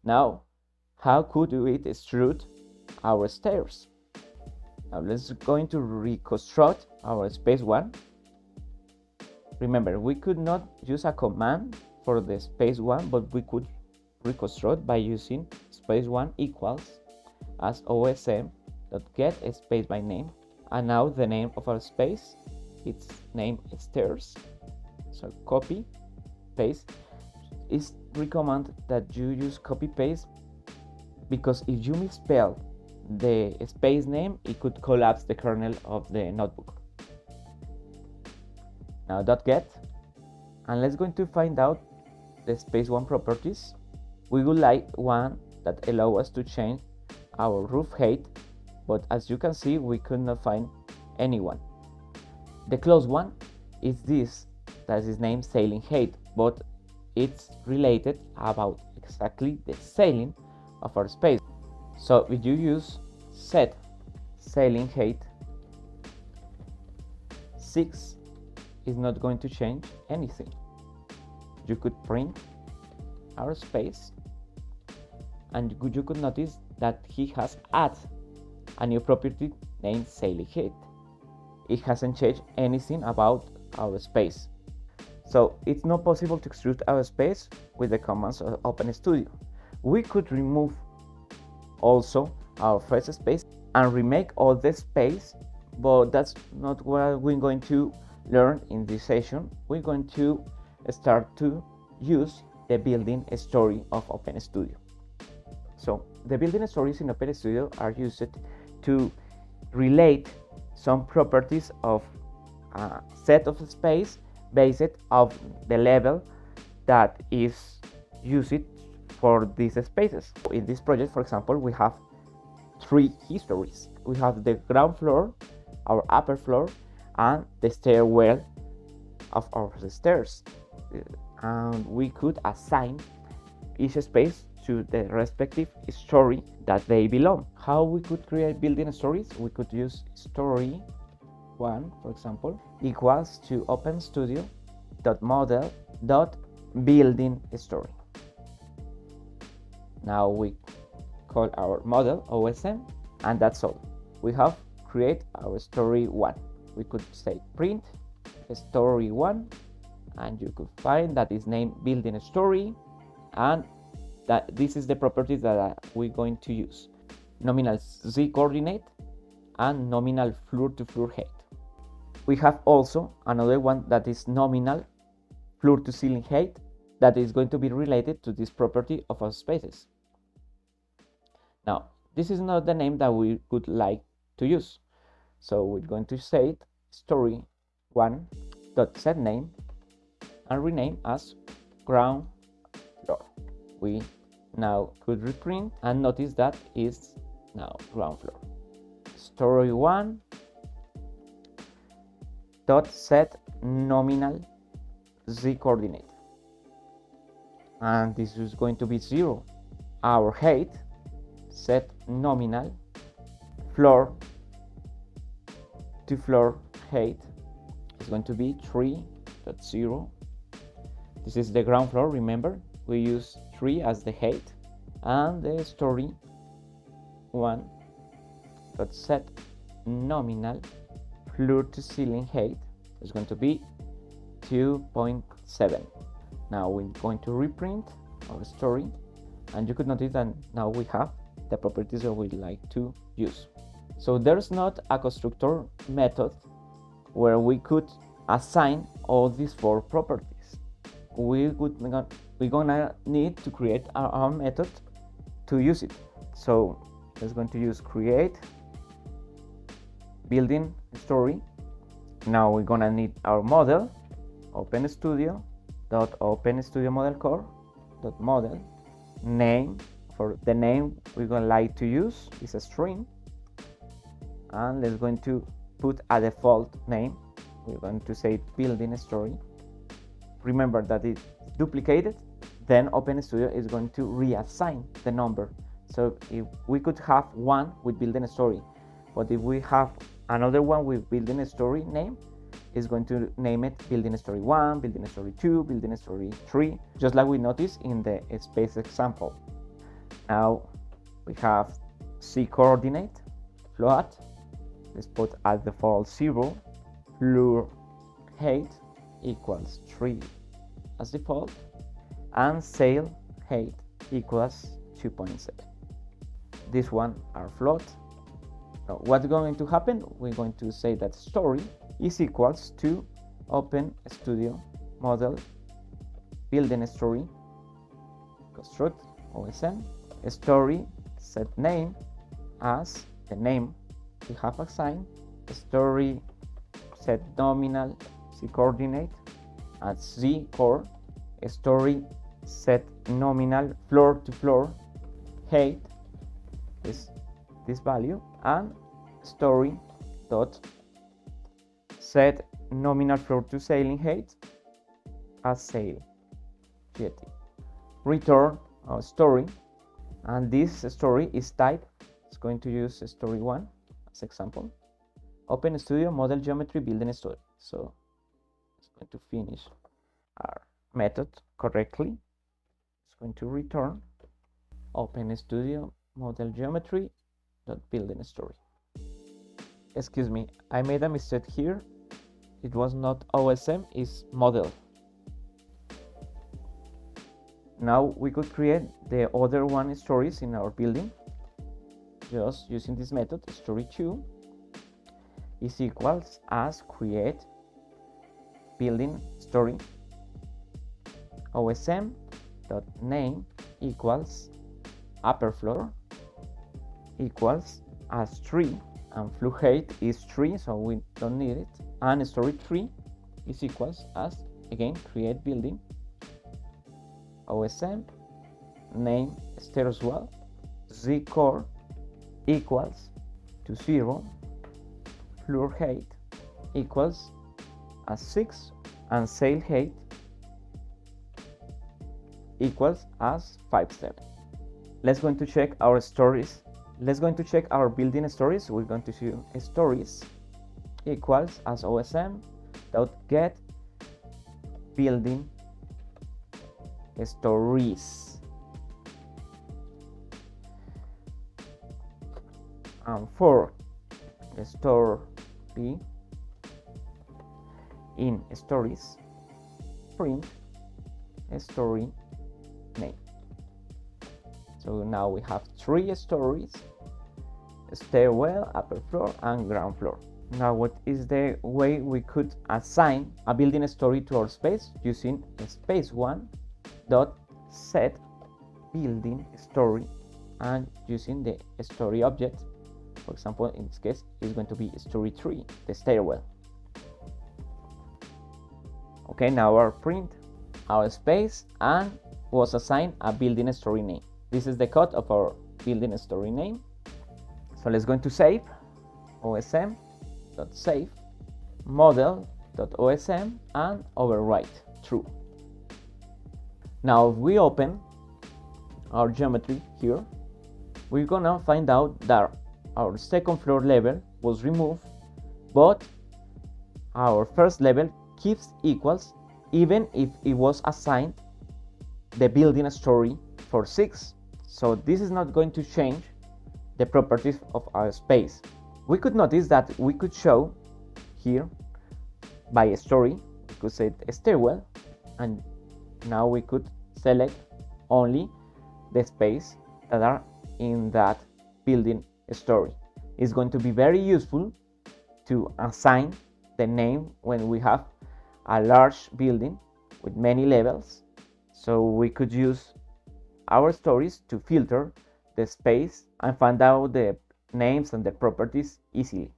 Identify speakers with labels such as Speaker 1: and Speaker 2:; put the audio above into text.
Speaker 1: Now, how could we extrude our stairs? Now let's going to reconstruct our space 1. Remember, we could not use a command for the space 1, but we could reconstruct by using space 1 equals as osm.get a space by name, and now the name of our space, its name is stairs. So copy, paste. It's recommended that you use copy paste because if you misspell the space name, it could collapse the kernel of the notebook. Now .get, and let's going to find out the space 1 properties. We would like one that allow us to change our roof height, but as you can see, we could not find anyone. The close one is this, that is named ceiling height, but it's related about exactly the ceiling of our space. So if you use set ceiling height 6, is not going to change anything. You could print our space, and you could notice that he has added a new property named ceiling height. It hasn't changed anything about our space. So it's not possible to extrude our space with the commands of OpenStudio. We could remove also our first space and remake all the space, but that's not what we're going to learn in this session. We're going to start to use the building story of OpenStudio. So the building stories in OpenStudio are used to relate some properties of a set of space based on the level that is used for these spaces. In this project, for example, we have 3 histories. We have the ground floor, our upper floor, and the stairwell of our stairs. And we could assign each space to the respective story that they belong. How we could create building stories? We could use story 1, for example, equals to openstudio.model.building story. Now we call our model OSM, and that's all. We have create our story 1. We could say print story 1, and you could find that is named building story, and that this is the properties that we're going to use: nominal z coordinate and nominal floor to floor height. We have also another one that is nominal floor to ceiling height, that is going to be related to this property of our spaces. Now, this is not the name that we would like to use, so we're going to say story1.setName and rename as ground floor. We now could reprint and notice that is now ground floor. Story1 dot set nominal z coordinate, and this is going to be 0. Our height set nominal floor to floor height is going to be 3.0. This is the ground floor. Remember, we use 3 as the height, and the story 1 dot set nominal floor to ceiling height is going to be 2.7. Now we're going to reprint our story, and you could notice that now we have the properties that we'd like to use. So there's not a constructor method where we could assign all these 4 properties. We're gonna need to create our own method to use it. So let's going to use create building story. Now we're gonna need our model, openstudio.openstudiomodelcore.model. Name, for the name we're gonna like to use is a string, and let's going to put a default name. We're going to say building story. Remember that it's duplicated, then OpenStudio is going to reassign the number. So if we could have one with building story, but if we have another one with building story name, is going to name it building story 1, building story 2, building story 3, just like we noticed in the space example. Now we have z coordinate, float. Let's put at default 0, floor height equals 3 as default, and sail height equals 2.7. This one are float. Now what's going to happen? We're going to say that story is equals to open studio model building story construct OSM story set name as the name we have assigned, story set nominal z coordinate at z core, story set nominal floor to floor height is this value, and story dot set nominal floor to ceiling height as sail jet. Return our story, and this story is type. It's going to use story 1 as example. Open studio model geometry building story. So it's going to finish our method correctly. It's going to return open studio model geometry dot building story. Excuse me, I made a mistake here. It was not OSM, it's model. Now we could create the other one stories in our building just using this method. Story 2 is equals as create building story OSM dot name equals upper floor equals as 3, and floor height is 3, so we don't need it, and story 3 is equals as again create building OSM name stairs wall z core equals to 0, floor height equals as 6, and sail height equals as 5.7. Let's going to check our stories. Let's going to check our building stories. We're going to see stories equals as OSM dot get building stories, and for story in stories print story name. So now we have 3 stories: stairwell, upper floor, and ground floor. Now what is the way we could assign a building story to our space? Using space 1 dot set building story, and using the story object. For example, in this case is going to be story 3, the stairwell. Okay, now our print our space and was assigned a building story name. This is the code of our building story name. So let's go into save osm.save model.osm and overwrite true. Now if we open our geometry here, we're gonna find out that our second floor level was removed, but our first level keeps equals even if it was assigned the building story for 6. So this is not going to change the properties of our space. We could notice that we could show here by a story, we could say stairwell, and now we could select only the space that are in that building story. It's going to be very useful to assign the name when we have a large building with many levels, so we could use our stories to filter the space and find out the names and the properties easily.